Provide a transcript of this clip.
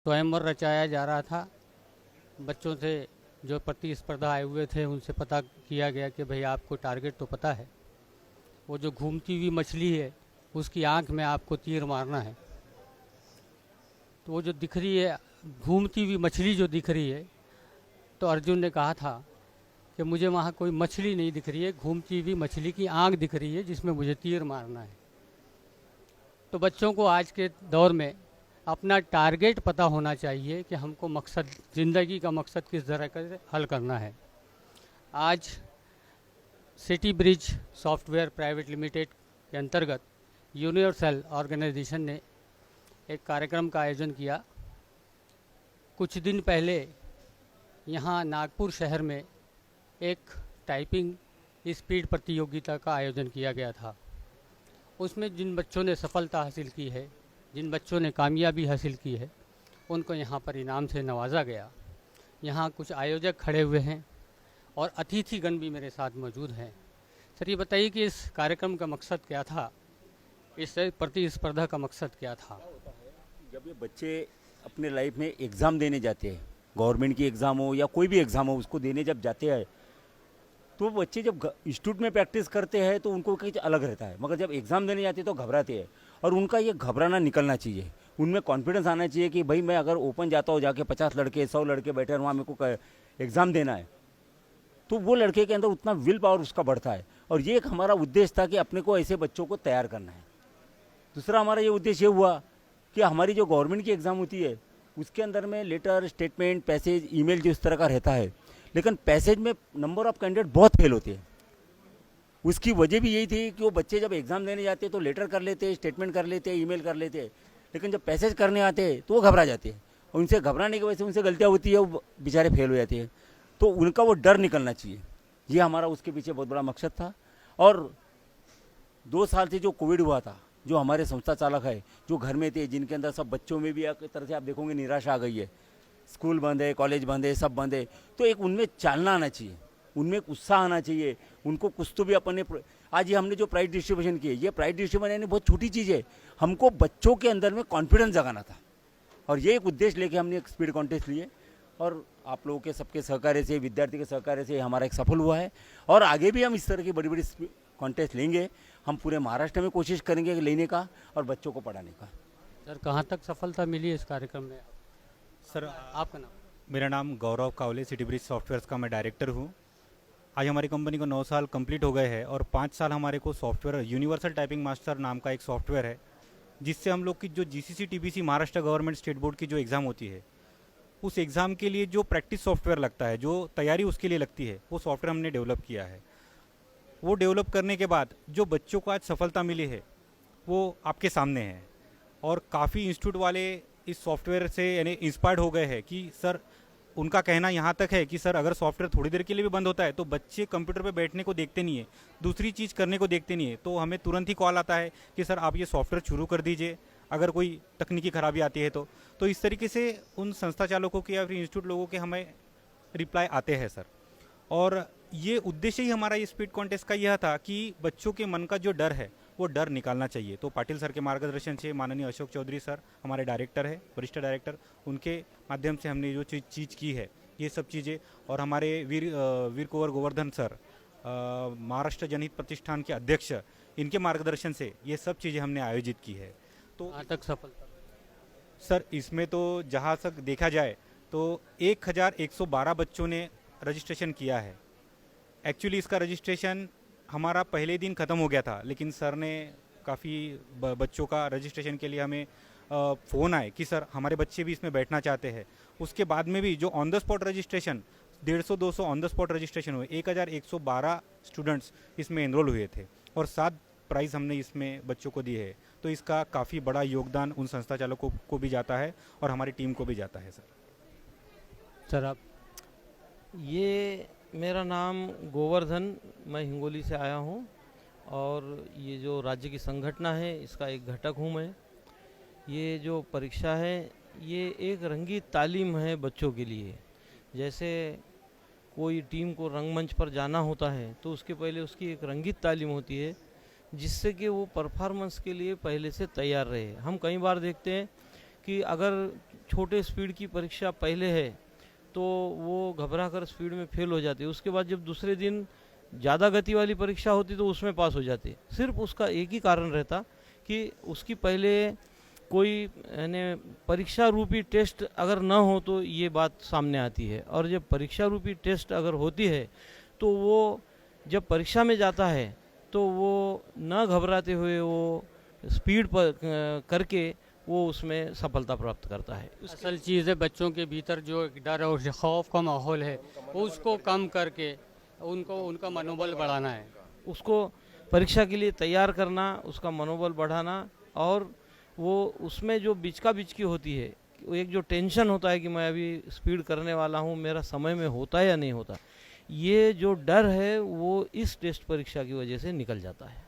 स्वयंवर रचाया जा रहा था। बच्चों से जो प्रतिस्पर्धा आए हुए थे उनसे पता किया गया कि भाई आपको टारगेट तो पता है, वो जो घूमती हुई मछली है उसकी आंख में आपको तीर मारना है। तो वो जो दिख रही है घूमती हुई मछली जो दिख रही है, तो अर्जुन ने कहा था कि मुझे वहाँ कोई मछली नहीं दिख रही है, घूमती हुई मछली की आंख दिख रही है जिसमें मुझे तीर मारना है। तो बच्चों को आज के दौर में अपना टारगेट पता होना चाहिए कि हमको मकसद, ज़िंदगी का मकसद किस तरह का हल करना है। आज city bridge software private limited के अंतर्गत यूनिवर्सल ऑर्गेनाइजेशन ने एक कार्यक्रम का आयोजन किया। कुछ दिन पहले यहाँ नागपुर शहर में एक टाइपिंग स्पीड प्रतियोगिता का आयोजन किया गया था। उसमें जिन बच्चों ने सफलता हासिल की है, जिन बच्चों ने कामयाबी हासिल की है, उनको यहाँ पर इनाम से नवाजा गया। यहाँ कुछ आयोजक खड़े हुए हैं और अतिथिगण भी मेरे साथ मौजूद हैं। सर, ये बताइए कि इस कार्यक्रम का मकसद क्या था, इस प्रतिस्पर्धा का मकसद क्या था? जब ये बच्चे अपने लाइफ में एग्ज़ाम देने जाते हैं, गवर्नमेंट की एग्ज़ाम हो या कोई भी एग्ज़ाम हो, उसको देने जब जाते हैं तो बच्चे जब इंस्टीट्यूट में प्रैक्टिस करते हैं तो उनको कुछ अलग रहता है, मगर जब एग्ज़ाम देने जाते हैं तो घबराते हैं। और उनका ये घबराना निकलना चाहिए, उनमें कॉन्फिडेंस आना चाहिए कि भाई मैं अगर ओपन जाता हूँ, जाके 50 लड़के 100 लड़के बैठे हैं, वहाँ मेरे को एग्ज़ाम देना है, तो वो लड़के के अंदर उतना विल पावर उसका बढ़ता है। और ये एक हमारा उद्देश्य था कि अपने को ऐसे बच्चों को तैयार करना है। दूसरा हमारा ये उद्देश्य ये हुआ कि हमारी जो गवर्नमेंट की एग्ज़ाम होती है उसके अंदर में लेटर, स्टेटमेंट, पैसेज, ईमेल जो इस तरह का रहता है, लेकिन पैसेज में नंबर ऑफ़ कैंडिडेट बहुत फेल होते हैं। उसकी वजह भी यही थी कि वो बच्चे जब एग्ज़ाम देने जाते तो लेटर कर लेते, स्टेटमेंट कर लेते, ईमेल कर लेते, लेकिन जब पैसेज करने आते तो वो घबरा जाते हैं। और उनसे घबराने की वजह से उनसे गलतियाँ होती है, वो बेचारे फेल हो जाते हैं। तो उनका वो डर निकलना चाहिए, ये हमारा उसके पीछे बहुत बड़ा मकसद था। और 2 साल से जो कोविड हुआ था, जो हमारे संस्था चालक है जो घर में थे, जिनके अंदर सब बच्चों में भी एक तरह से आप देखोगे निराशा आ गई है, स्कूल बंद है, कॉलेज बंद है, सब बंद है, तो एक उनमें चालना आना चाहिए, उनमें एक उत्साह आना चाहिए। उनको कुछ तो भी अपने, आज ये हमने जो प्राइज डिस्ट्रीब्यूशन की है, ये प्राइज डिस्ट्रीब्यूशन यानी बहुत छोटी चीज़ है, हमको बच्चों के अंदर में कॉन्फिडेंस जगाना था। और ये एक उद्देश्य लेके हमने एक स्पीड कॉन्टेस्ट लिए और आप लोगों के सबके सहकार्य से, विद्यार्थी के सहकार्य से हमारा एक सफल हुआ है। और आगे भी हम इस तरह की बड़ी बड़ी कॉन्टेस्ट लेंगे। हम पूरे महाराष्ट्र में कोशिश करेंगे लेने का और बच्चों को पढ़ाने का। सर, कहाँ तक सफलता मिली इस कार्यक्रम में? सर, आपका नाम? मेरा नाम गौरव कावले, सिटी ब्रिज सॉफ्टवेयर्स का मैं डायरेक्टर हूँ। आज हमारी कंपनी को 9 साल कंप्लीट हो गए हैं और 5 साल हमारे को सॉफ्टवेयर यूनिवर्सल टाइपिंग मास्टर नाम का एक सॉफ्टवेयर है, जिससे हम लोग की जो GCC TBC Maharashtra government state board की जो एग्ज़ाम होती है, उस एग्ज़ाम के लिए जो प्रैक्टिस सॉफ्टवेयर लगता है, जो तैयारी उसके लिए लगती है, वो सॉफ्टवेयर हमने डेवलप किया है। वो डेवलप करने के बाद जो बच्चों को आज सफलता मिली है वो आपके सामने है। और काफ़ी इंस्टीट्यूट वाले इस सॉफ्टवेयर से यानी इंस्पायर्ड हो गए हैं कि सर, उनका कहना यहाँ तक है कि सर अगर सॉफ्टवेयर थोड़ी देर के लिए भी बंद होता है तो बच्चे कंप्यूटर पे बैठने को देखते नहीं है, दूसरी चीज़ करने को देखते नहीं है। तो हमें तुरंत ही कॉल आता है कि सर आप ये सॉफ्टवेयर शुरू कर दीजिए अगर कोई तकनीकी खराबी आती है तो इस तरीके से उन संस्था चालकों के या फिर इंस्टीट्यूट लोगों के हमें रिप्लाई आते हैं सर। और ये उद्देश्य ही हमारा ये स्पीड कॉन्टेस्ट का यह था कि बच्चों के मन का जो डर है वो डर निकालना चाहिए। तो पाटिल सर के मार्गदर्शन से माननीय अशोक चौधरी सर हमारे डायरेक्टर है, वरिष्ठ डायरेक्टर, उनके माध्यम से हमने जो चीज़ की है ये सब चीज़ें, और हमारे वीर कुंवर गोवर्धन सर, महाराष्ट्र जनहित प्रतिष्ठान के अध्यक्ष, इनके मार्गदर्शन से ये सब चीज़ें हमने आयोजित की है। तो कहाँ तक सफलता? सर, इसमें तो जहाँ तक देखा जाए तो 1112 बच्चों ने रजिस्ट्रेशन किया है। एक्चुअली इसका रजिस्ट्रेशन हमारा पहले दिन ख़त्म हो गया था, लेकिन सर ने काफ़ी बच्चों का रजिस्ट्रेशन के लिए हमें फ़ोन आए कि सर हमारे बच्चे भी इसमें बैठना चाहते हैं। उसके बाद में भी जो on the spot registration 150-200 on the spot registration हुए, 1112 स्टूडेंट्स इसमें एनरोल हुए थे और 7 प्राइज़ हमने इसमें बच्चों को दिए है। तो इसका काफ़ी बड़ा योगदान उन संस्था चालकों को भी जाता है और हमारी टीम को भी जाता है सर, आप? ये मेरा नाम गोवर्धन, मैं हिंगोली से आया हूँ और ये जो राज्य की संगठना है इसका एक घटक हूँ मैं। ये जो परीक्षा है ये एक रंगीत तालीम है बच्चों के लिए। जैसे कोई टीम को रंगमंच पर जाना होता है तो उसके पहले उसकी एक रंगीत तालीम होती है, जिससे कि वो परफॉर्मेंस के लिए पहले से तैयार रहे। हम कई बार देखते हैं कि अगर छोटे स्पीड की परीक्षा पहले है तो वो घबरा कर स्पीड में फेल हो जाते, उसके बाद जब दूसरे दिन ज़्यादा गति वाली परीक्षा होती तो उसमें पास हो जाते। सिर्फ उसका एक ही कारण रहता कि उसकी पहले कोई यानी परीक्षा रूपी टेस्ट अगर न हो तो ये बात सामने आती है, और जब परीक्षा रूपी टेस्ट अगर होती है तो वो जब परीक्षा में जाता है तो वो न घबराते हुए वो स्पीड पर करके वो उसमें सफलता प्राप्त करता है। असल चीज़ है बच्चों के भीतर जो एक डर और खौफ का माहौल है उसको कम करके उनको उनका मनोबल बढ़ाना है। उसको परीक्षा के लिए तैयार करना, उसका मनोबल बढ़ाना, और वो उसमें जो बिचका बिचकी होती है, वो एक जो टेंशन होता है कि मैं अभी स्पीड करने वाला हूँ, मेरा समय में होता है या नहीं होता, ये जो डर है वो इस टेस्ट परीक्षा की वजह से निकल जाता है।